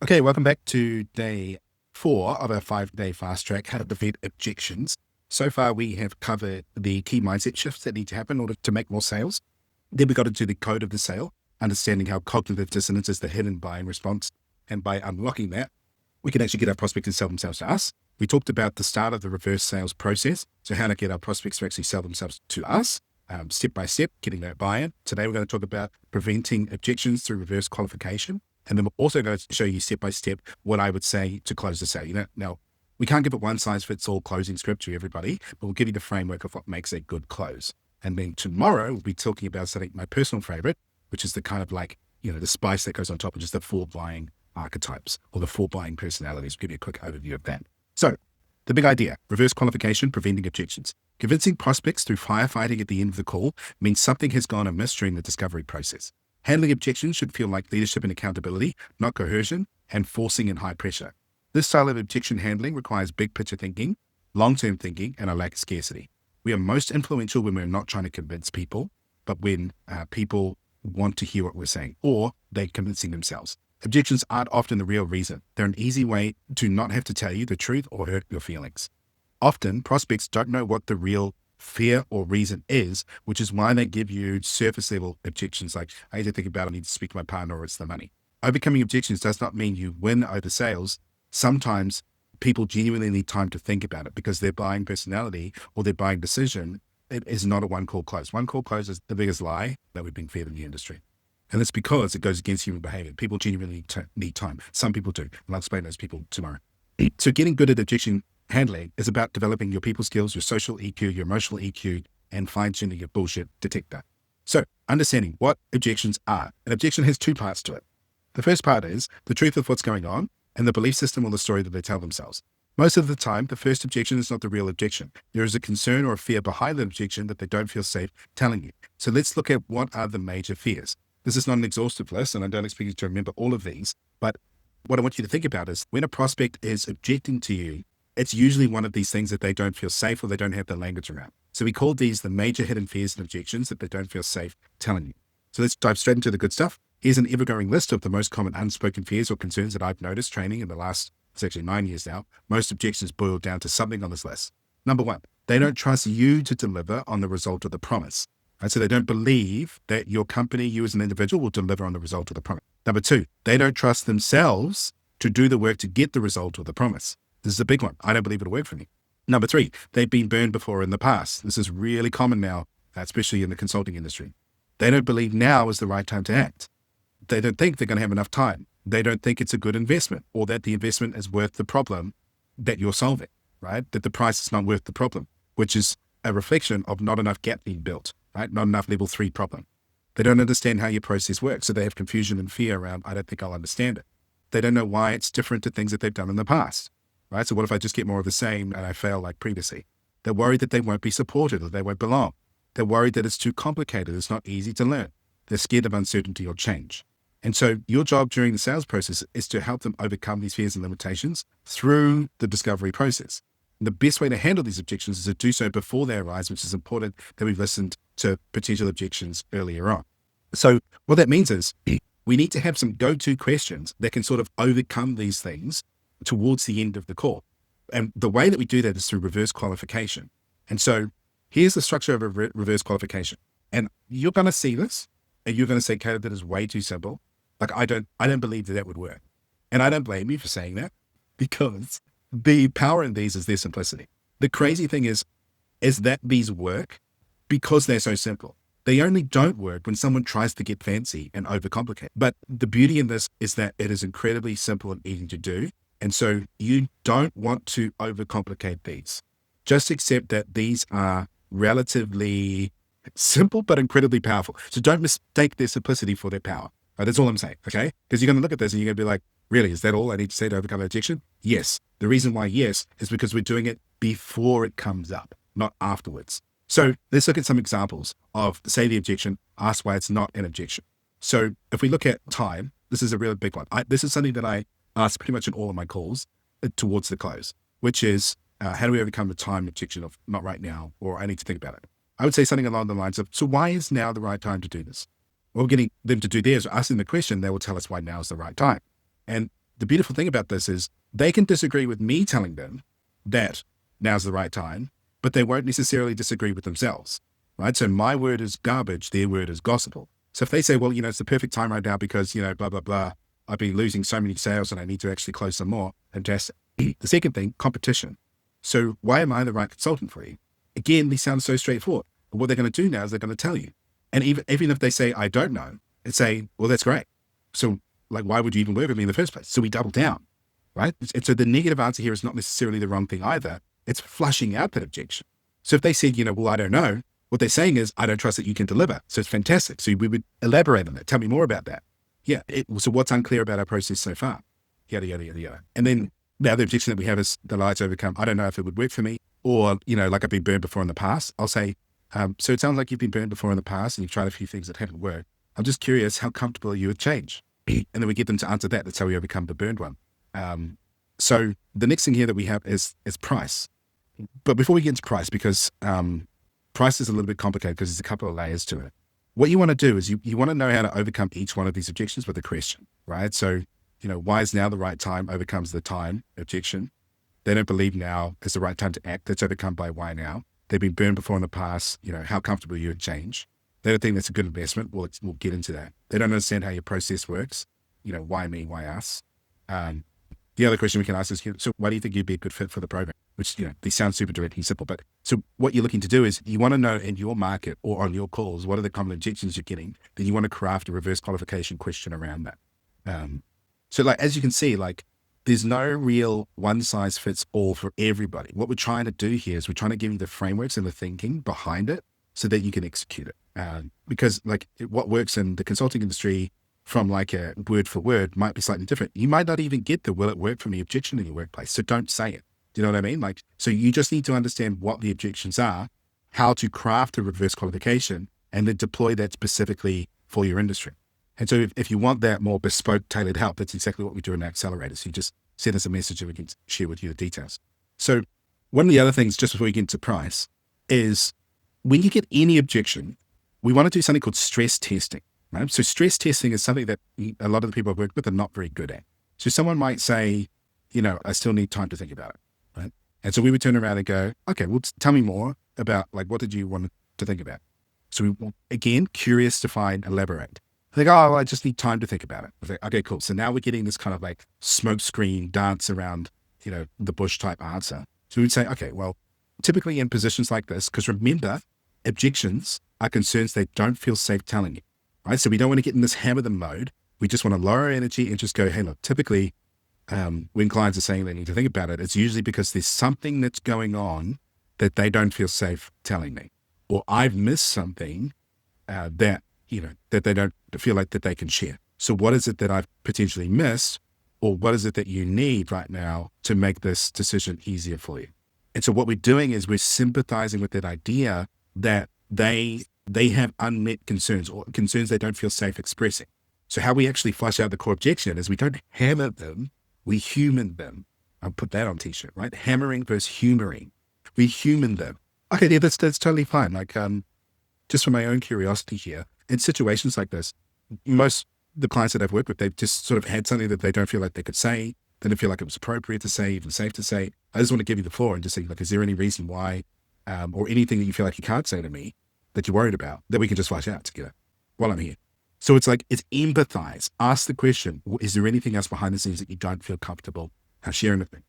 Okay, welcome back to day 4 of our 5-day fast track, how to defeat objections. So far, we have covered the key mindset shifts that need to happen in order to make more sales. Then we got into the code of the sale, understanding how cognitive dissonance is the hidden buying response. And by unlocking that, we can actually get our prospects to sell themselves to us. We talked about the start of the reverse sales process. So how to get our prospects to actually sell themselves to us, step by step, getting that buy-in. Today, we're going to talk about preventing objections through reverse qualification. And then we're also going to show you step by step what I would say to close the sale. Now, we can't give it one size fits all closing script to everybody, but we'll give you the framework of what makes a good close. And then tomorrow we'll be talking about something, my personal favorite, which is the kind of like, the spice that goes on top of just the 4 buying archetypes or the 4 buying personalities. We'll give you a quick overview of that. So the big idea, reverse qualification, preventing objections. Convincing prospects through firefighting at the end of the call means something has gone amiss during the discovery process. Handling objections should feel like leadership and accountability, not coercion and forcing and high pressure. This style of objection handling requires big picture thinking, long-term thinking, and a lack of scarcity. We are most influential when we're not trying to convince people, but when people want to hear what we're saying or they're convincing themselves. Objections aren't often the real reason. They're an easy way to not have to tell you the truth or hurt your feelings. Often, prospects don't know what the real fear or reason is, which is why they give you surface level objections like, I need to think about it, I need to speak to my partner, or it's the money. Overcoming objections does not mean you win over sales. Sometimes people genuinely need time to think about it because their buying personality or their buying decision, it is not a one-call close. One-call close is the biggest lie that we've been fed in the industry. And it's because it goes against human behavior. People genuinely need time. Some people do. And I'll explain those people tomorrow. So getting good at objection handling is about developing your people skills, your social EQ, your emotional EQ, and fine-tuning your bullshit detector. So understanding what objections are. An objection has 2 parts to it. The first part is the truth of what's going on and the belief system or the story that they tell themselves. Most of the time, the first objection is not the real objection. There is a concern or a fear behind the objection that they don't feel safe telling you. So let's look at what are the major fears. This is not an exhaustive list, and I don't expect you to remember all of these, but what I want you to think about is when a prospect is objecting to you, it's usually one of these things that they don't feel safe or they don't have the language around. So we call these the major hidden fears and objections that they don't feel safe telling you. So let's dive straight into the good stuff. Here's an ever-growing list of the most common unspoken fears or concerns that I've noticed training in the last, it's actually 9 years now. Most objections boil down to something on this list. Number 1, they don't trust you to deliver on the result of the promise. Right? So they don't believe that your company, you as an individual, will deliver on the result of the promise. Number 2, they don't trust themselves to do the work to get the result of the promise. This is a big one. I don't believe it'll work for me. Number 3, they've been burned before in the past. This is really common now, especially in the consulting industry. They don't believe now is the right time to act. They don't think they're going to have enough time. They don't think it's a good investment or that the investment is worth the problem that you're solving, right? That the price is not worth the problem, which is a reflection of not enough gap being built, right? Not enough level 3 problem. They don't understand how your process works. So they have confusion and fear around, I don't think I'll understand it. They don't know why it's different to things that they've done in the past. Right? So what if I just get more of the same and I fail like previously? They're worried that they won't be supported or they won't belong. They're worried that it's too complicated. It's not easy to learn. They're scared of uncertainty or change. And so your job during the sales process is to help them overcome these fears and limitations through the discovery process. And the best way to handle these objections is to do so before they arise, which is important that we've listened to potential objections earlier on. So what that means is we need to have some go-to questions that can sort of overcome these things towards the end of the call. And the way that we do that is through reverse qualification. And so here's the structure of a reverse qualification. And you're going to see this and you're going to say, Caleb, that is way too simple. Like, I don't believe that would work. And I don't blame you for saying that because the power in these is their simplicity. The crazy thing is that these work because they're so simple. They only don't work when someone tries to get fancy and overcomplicate. But the beauty in this is that it is incredibly simple and easy to do. And so you don't want to overcomplicate these. Just accept that these are relatively simple, but incredibly powerful. So don't mistake their simplicity for their power. Right, that's all I'm saying, okay? Because you're going to look at this and you're going to be like, really, is that all I need to say to overcome an objection? Yes. The reason why yes is because we're doing it before it comes up, not afterwards. So let's look at some examples of, say, the objection, ask why it's not an objection. So if we look at time, this is a really big one. This is something that I ask pretty much in all of my calls towards the close, which is how do we overcome the time objection of not right now, or I need to think about it. I would say something along the lines of, so why is now the right time to do this? Well, getting them to do theirs, asking the question, they will tell us why now is the right time. And the beautiful thing about this is they can disagree with me telling them that now's the right time, but they won't necessarily disagree with themselves, right? So my word is garbage, their word is gospel. So if they say, well, it's the perfect time right now because, blah, blah, blah, I've been losing so many sales and I need to actually close some more. And just the second thing, competition. So why am I the right consultant for you? Again, these sound so straightforward. But what they're going to do now is they're going to tell you. And even if they say, I don't know, and say, well, that's great. So why would you even work with me in the first place? So we double down, right? And so the negative answer here is not necessarily the wrong thing either. It's flushing out that objection. So if they said, well, I don't know, what they're saying is, I don't trust that you can deliver. So it's fantastic. So we would elaborate on that. Tell me more about that. Yeah. So what's unclear about our process so far? Yada, yada, yada, yada. And then the other objection that we have is the lights overcome. I don't know if it would work for me, or, like I've been burned before in the past. I'll say, so it sounds like you've been burned before in the past and you've tried a few things that haven't worked. I'm just curious, how comfortable are you with change? And then we get them to answer that. That's how we overcome the burned one. So the next thing here that we have is price. But before we get into price, because price is a little bit complicated because there's a couple of layers to it. What you want to do is you want to know how to overcome each one of these objections with a question, right? So, why is now the right time overcomes the time objection. They don't believe now is the right time to act. That's overcome by why now. They've been burned before in the past. How comfortable are you with change? They don't think that's a good investment. We'll get into that. They don't understand how your process works. Why me? Why us? The other question we can ask is, so why do you think you'd be a good fit for the program? Which, these sound super direct and simple, but so what you're looking to do is you want to know in your market or on your calls, what are the common objections you're getting? Then you want to craft a reverse qualification question around that. So as you can see, there's no real one size fits all for everybody. What we're trying to do here is we're trying to give you the frameworks and the thinking behind it so that you can execute it. Because what works in the consulting industry from a word for word might be slightly different. You might not even get the will it work for me objection in your workplace. So don't say it. Do you know what I mean? So you just need to understand what the objections are, how to craft a reverse qualification, and then deploy that specifically for your industry. And so if you want that more bespoke, tailored help, that's exactly what we do in our accelerator. So you just send us a message and we can share with you the details. So one of the other things, just before we get into price, is when you get any objection, we want to do something called stress testing. Right? So stress testing is something that a lot of the people I've worked with are not very good at. So someone might say, I still need time to think about it. Right? And so we would turn around and go, okay, well, tell me more about what did you want to think about? So we, again, curious, define, elaborate. They go, oh, I just need time to think about it. I think, okay, cool. So now we're getting this kind of smoke screen dance around, the bush type answer. So we would say, okay, well, typically in positions like this, because remember, objections are concerns they don't feel safe telling you, right? So we don't want to get in this hammer them mode. We just want to lower our energy and just go, hey, look, typically when clients are saying they need to think about it, it's usually because there's something that's going on that they don't feel safe telling me, or I've missed something that they don't feel like that they can share. So what is it that I've potentially missed, or what is it that you need right now to make this decision easier for you? And so what we're doing is we're sympathizing with that idea that they have unmet concerns or concerns they don't feel safe expressing. So how we actually flush out the core objection is we don't hammer them, we human them. I'll put that on t-shirt, right? Hammering versus humoring. We human them. Okay, yeah, that's totally fine. Just for my own curiosity here, in situations like this, most the clients that I've worked with, they've just sort of had something that they don't feel like they could say. They don't feel like it was appropriate to say, even safe to say. I just want to give you the floor and just say, is there any reason why, or anything that you feel like you can't say to me that you're worried about that we can just flush out together while I'm here? So it's empathize. Ask the question, is there anything else behind the scenes that you don't feel comfortable sharing with me?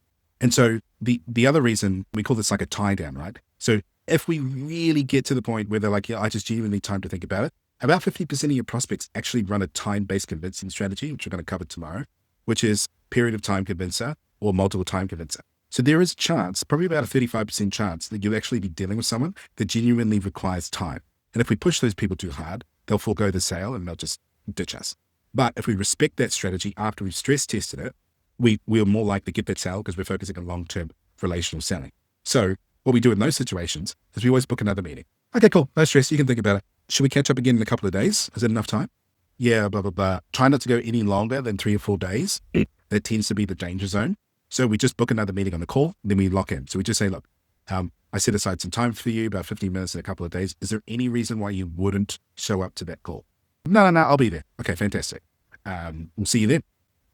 And so the other reason, we call this a tie down, right? So if we really get to the point where they're like, yeah, I just genuinely need time to think about it, about 50% of your prospects actually run a time-based convincing strategy, which we're going to cover tomorrow, which is period of time convincer or multiple time convincer. So there is a chance, probably about a 35% chance, that you'll actually be dealing with someone that genuinely requires time. And if we push those people too hard, they'll forego the sale and they'll just ditch us. But if we respect that strategy after we've stress tested it, we're more likely to get that sale because we're focusing on long-term relational selling. So what we do in those situations is we always book another meeting. Okay, cool. No stress. You can think about it. Should we catch up again in a couple of days? Is that enough time? Yeah, blah, blah, blah. Try not to go any longer than 3 or 4 days. That tends to be the danger zone. So we just book another meeting on the call, then we lock in. So we just say, look, I set aside some time for you, about 15 minutes in a couple of days. Is there any reason why you wouldn't show up to that call? No, I'll be there. Okay, fantastic. We'll see you then.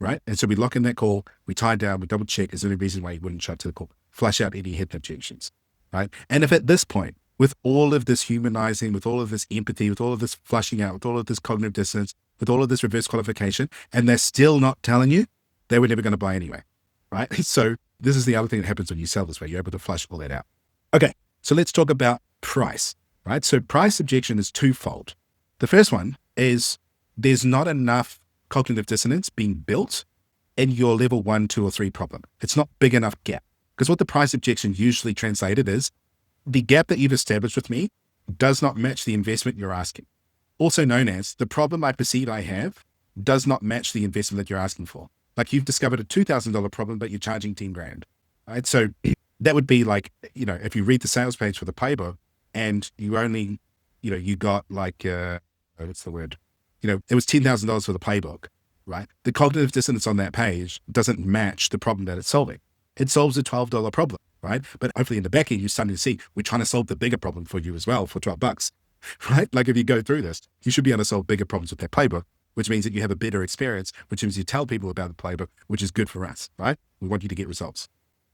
right? And so we lock in that call, we tie down, we double check, is there any reason why you wouldn't show up to the call? Flush out any hidden objections, right? And if at this point, with all of this humanizing, with all of this empathy, with all of this flushing out, with all of this cognitive dissonance, with all of this reverse qualification, and they're still not telling you, they were never going to buy anyway, right? So this is the other thing that happens when you sell this way. You're able to flush all that out. Okay, so let's talk about price, right? So price objection is twofold. The first one is there's not enough cognitive dissonance being built in your level 1, 2, or 3 problem. It's not big enough gap. Because what the price objection usually translated is the gap that you've established with me does not match the investment you're asking. Also known as the problem I perceive I have does not match the investment that you're asking for. Like you've discovered a $2,000 problem, but you're charging 10 grand, right? So that would be like, if you read the sales page for the Playbook and you only, you got like, what's the word? It was $10,000 for the Playbook, right? The cognitive dissonance on that page doesn't match the problem that it's solving. It solves a $12 problem, right? But hopefully in the back end, you're starting to see we're trying to solve the bigger problem for you as well for $12, right? Like if you go through this, you should be able to solve bigger problems with that Playbook, which means that you have a better experience, which means you tell people about the Playbook, which is good for us, right? We want you to get results.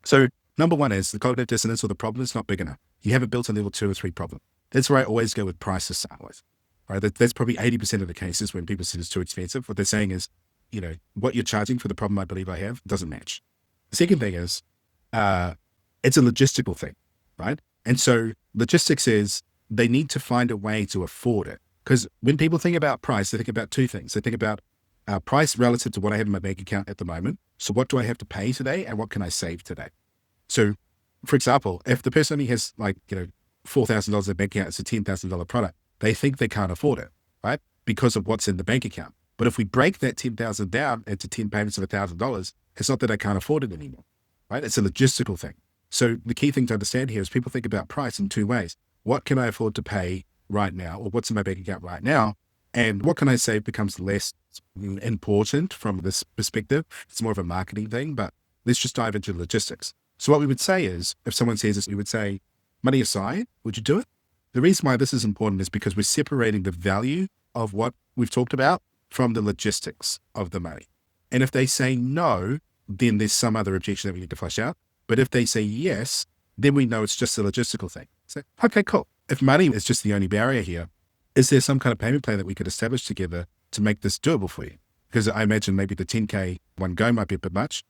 So number one is the cognitive dissonance or the problem is not big enough. You haven't built a level 2 or 3 problem. That's where I always go with price to start with, right? That's probably 80% of the cases when people say it's too expensive. What they're saying is, what you're charging for the problem I believe I have doesn't match. The second thing is, it's a logistical thing, right? And so logistics is they need to find a way to afford it. Because when people think about price, they think about 2 things. They think about price relative to what I have in my bank account at the moment. So what do I have to pay today and what can I save today? So for example, if the person only has $4,000 in their bank account, it's a $10,000 product, they think they can't afford it, right? Because of what's in the bank account. But if we break that $10,000 down into 10 payments of $1,000, it's not that I can't afford it anymore, right? It's a logistical thing. So the key thing to understand here is people think about price in 2 ways. What can I afford to pay right now, or what's in my bank account right now? And what can I save becomes less important from this perspective. It's more of a marketing thing, but let's just dive into logistics. So what we would say is, if someone says this, we would say, money aside, would you do it? The reason why this is important is because we're separating the value of what we've talked about from the logistics of the money. And if they say no, then there's some other objection that we need to flush out. But if they say yes, then we know it's just a logistical thing. So, okay, cool. If money is just the only barrier here, is there some kind of payment plan that we could establish together to make this doable for you? Because I imagine maybe the 10K one go might be a bit much.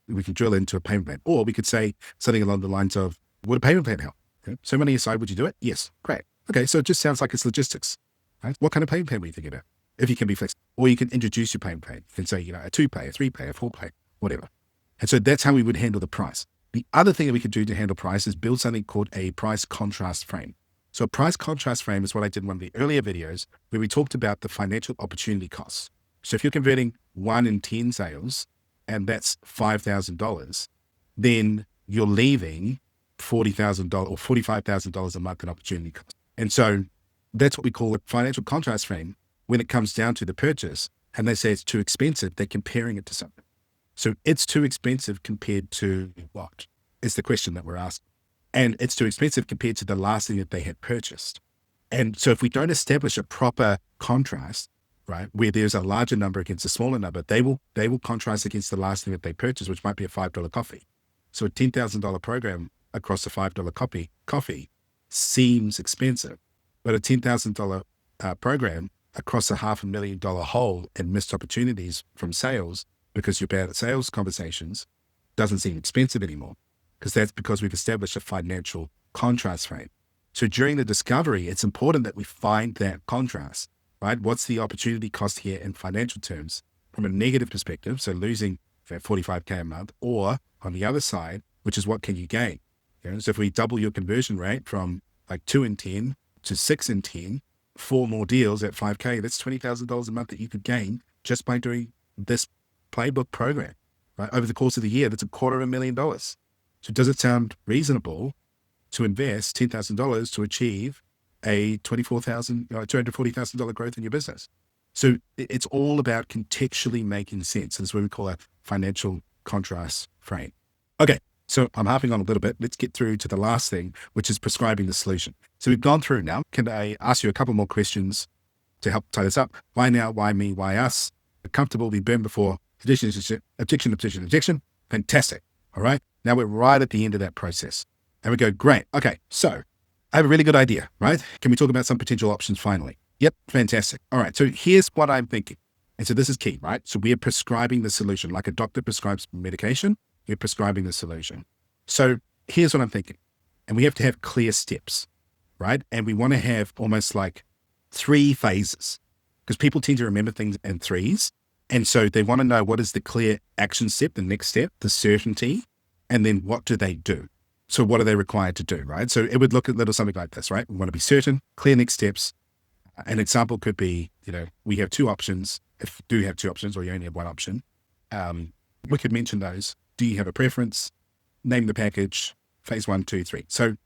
We can drill into a payment plan. Or we could say something along the lines of, would a payment plan help? Okay. So money aside, would you do it? Yes. Great. Okay. So it just sounds like it's logistics, right? What kind of payment plan were you thinking about? If you can be flexible, or you can introduce your payment plan. You can say, a 2-pay, a 3-pay, a 4-pay, whatever. And so that's how we would handle the price. The other thing that we could do to handle price is build something called a price contrast frame. So a price contrast frame is what I did in one of the earlier videos where we talked about the financial opportunity costs. So if you're converting 1 in 10 sales and that's $5,000, then you're leaving $40,000 or $45,000 a month in opportunity cost. And so that's what we call a financial contrast frame when it comes down to the purchase. And they say it's too expensive, they're comparing it to something. So it's too expensive compared to what is the question that we're asking. And it's too expensive compared to the last thing that they had purchased. And so if we don't establish a proper contrast, right, where there's a larger number against a smaller number, they will contrast against the last thing that they purchased, which might be a $5 coffee. So a $10,000 program across a $5 coffee seems expensive, but a $10,000 program across a $500,000 hole in missed opportunities from sales because you're bad at sales conversations doesn't seem expensive anymore, because that's because we've established a financial contrast frame. So during the discovery, it's important that we find that contrast, right? What's the opportunity cost here in financial terms from a negative perspective? So losing that $45K a month, or on the other side, which is what can you gain? So if we double your conversion rate from like 2 in 10 to 6 in 10, 4 more deals at $5K, that's $20,000 a month that you could gain just by doing this Playbook program, right? Over the course of the year, that's $250,000. So does it sound reasonable to invest $10,000 to achieve a $240,000 growth in your business? So it's all about contextually making sense. That's what we call a financial contrast frame. Okay, so I'm harping on a little bit. Let's get through to the last thing, which is prescribing the solution. So we've gone through now. Can I ask you a couple more questions to help tie this up? Why now? Why me? Why us? Comfortable, we've been before. objection. Fantastic. All right. Now we're right at the end of that process. And we go, great. Okay. So I have a really good idea, right? Can we talk about some potential options finally? Yep. Fantastic. All right. So here's what I'm thinking. And so this is key, right? So we are prescribing the solution. Like a doctor prescribes medication, we're prescribing the solution. So here's what I'm thinking. And we have to have clear steps, right? And we want to have almost like 3 phases, because people tend to remember things in threes. And so they want to know what is the clear action step, the next step, the certainty, and then what do they do? So what are they required to do, right? So it would look a little something like this, right? We want to be certain, clear next steps. An example could be, we have 2 options. If you do have 2 options or you only have 1 option, we could mention those. Do you have a preference? Name the package, phase 1, 2, 3. So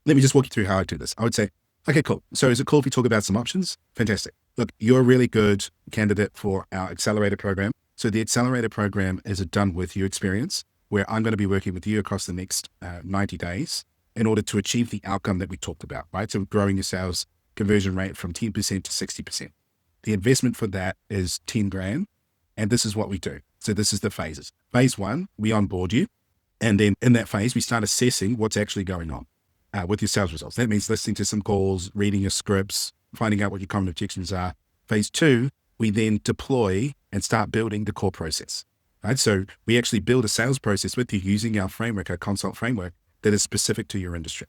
let me just walk you through how I do this. I would say, okay, cool. So is it cool if we talk about some options? Fantastic. Look, you're a really good candidate for our accelerator program. So the accelerator program is a done with you experience where I'm going to be working with you across the next 90 days in order to achieve the outcome that we talked about, right? So growing your sales conversion rate from 10% to 60%. The investment for that is 10 grand. And this is what we do. So this is the phases. Phase 1, we onboard you. And then in that phase, we start assessing what's actually going on with your sales results. That means listening to some calls, reading your scripts, finding out what your common objections are. Phase 2, we then deploy and start building the core process, right? So we actually build a sales process with you using our framework, our consult framework that is specific to your industry.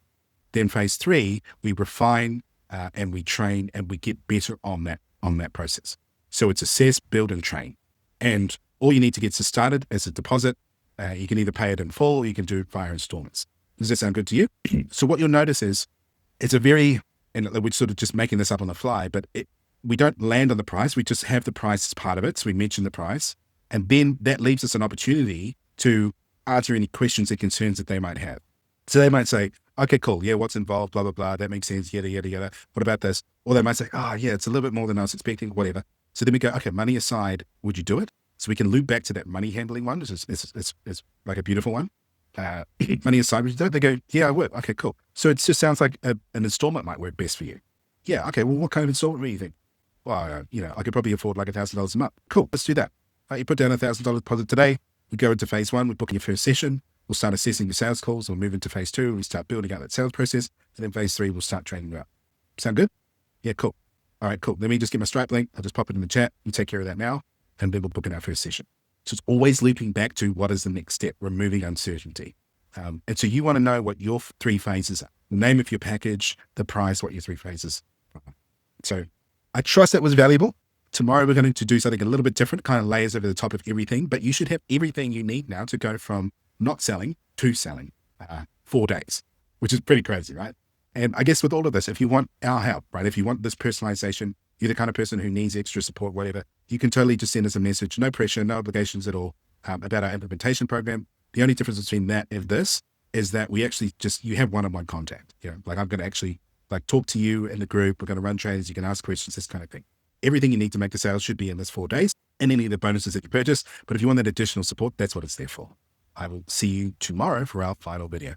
Then phase 3, we refine and we train and we get better on that process. So it's assess, build, and train. And all you need to get started is a deposit. You can either pay it in full or you can do it via installments. Does that sound good to you? So what you'll notice is it's a very, and we're sort of just making this up on the fly, but we don't land on the price. We just have the price as part of it. So we mention the price, and then that leaves us an opportunity to answer any questions and concerns that they might have. So they might say, okay, cool. Yeah. What's involved? Blah, blah, blah. That makes sense. Yada, yada, yada. What about this? Or they might say, oh yeah, it's a little bit more than I was expecting, whatever. So then we go, okay, money aside, would you do it? So we can loop back to that money handling one. It's like a beautiful one. Money aside, would you do it? They go, yeah, I would. Okay, cool. So it just sounds like an installment might work best for you. Yeah. Okay. Well, what kind of installment do you think? Well, I could probably afford like $1,000 a month. Cool. Let's do that. You put down $1,000 deposit today. We go into phase 1. We book your first session. We'll start assessing your sales calls. We'll move into phase 2. And we start building out that sales process. And then phase 3, we'll start training you up. Sound good? Yeah, cool. All right, cool. Let me just get my Stripe link. I'll just pop it in the chat. You take care of that now. And then we'll book in our first session. So it's always looping back to what is the next step, removing uncertainty. And so you want to know what your 3 phases are. The name of your package, the price, what your 3 phases are. So I trust that was valuable. Tomorrow we're going to do something a little bit different, kind of layers over the top of everything, but you should have everything you need now to go from not selling to selling 4 days, which is pretty crazy, right? And I guess with all of this, if you want our help, right? If you want this personalization, you're the kind of person who needs extra support, whatever, you can totally just send us a message, no pressure, no obligations at all about our implementation program. The only difference between that and this is that we actually you have one-on-one contact. Like I'm going to actually talk to you in the group. We're going to run trainings. You can ask questions, this kind of thing. Everything you need to make the sales should be in this 4 days and any of the bonuses that you purchase. But if you want that additional support, that's what it's there for. I will see you tomorrow for our final video.